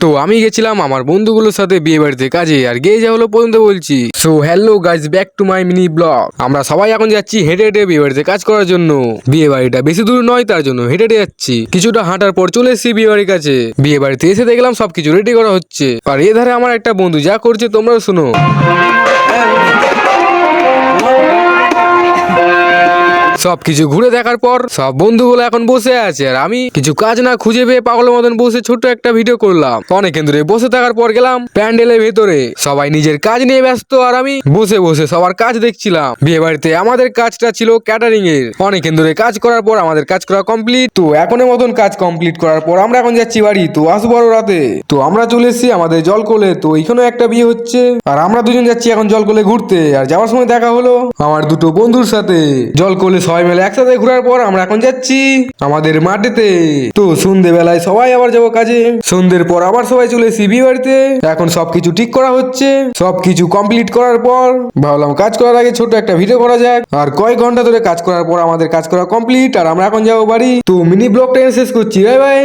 তো আমি গেছিলাম আমার বন্ধুগুলোর সাথে বিয়ে বাড়িতে কাজে, আর গিয়ে যা হলো পর্যন্ত বলছি। So hello guys, back to my mini blog. আমরা সবাই এখন যাচ্ছি হেঁটে হেঁটে বিয়ে বাড়িতে কাজ করার জন্য। বিয়ে বাড়িটা বেশি দূর নয়, তার জন্য হেঁটে হেঁটে যাচ্ছি। কিছুটা হাঁটার পর চলে এসেছি বিয়ে বাড়ির কাছে। বিয়ে বাড়িতে এসে দেখলাম সবকিছু রেডি করা হচ্ছে, আর এধারে আমার একটা বন্ধু যা করছে তোমরাও শুনো। সবকিছু ঘুরে দেখার পর সব বন্ধুগুলো এখন বসে আছে, আর আমি কিছু কাজ না খুঁজে পেয়ে পাগলের মতন বসে ছোট্ট একটা ভিডিও করলাম। অনেকক্ষণ ধরে বসে থাকার পর গেলাম প্যান্ডেলের ভেতরে। সবাই নিজের কাজ নিয়ে ব্যস্ত, আর আমি বসে বসে সবার কাজ দেখছিলাম। বিয়ে বাড়িতে আমাদের কাজটা ছিল ক্যাটারিং এর। অনেকক্ষণ ধরে কাজ করার পর আমাদের কাজ করা কমপ্লিট। তো এখনের মতন কাজ কমপ্লিট করার পর আমরা এখন যাচ্ছি বাড়ি। তো আসবো আরো রাতে। তো আমরা চলে এসেছি আমাদের জলকলে। তো এখানেও একটা বিয়ে হচ্ছে, আর আমরা দুজন যাচ্ছি এখন জলকলে ঘুরতে। আর যাওয়ার সময় দেখা হলো আমার দুটো বন্ধুর সাথে। জলকলে সবাই মিলে একসাথে ঘোরার পর আমরা এখন যাচ্ছি আমাদের মাঠেতে। তো সন্ধ্যেবেলায় সবাই আবার যাবো কাজে। সন্ধ্যের পর আবার সবাই চলে এসেছি বিয়ে বাড়িতে। এখন সবকিছু ঠিক করা হচ্ছে। সবকিছু কমপ্লিট করার পর ভাবলাম কাজ করার আগে ছোট একটা ভিডিও করা যাক। আর কয়েক ঘন্টা ধরে কাজ করার পর আমাদের কাজ করা কমপ্লিট, আর আমরা এখন যাবো বাড়ি। তো মিনি ব্লগটা শেষ করছি। Bye bye.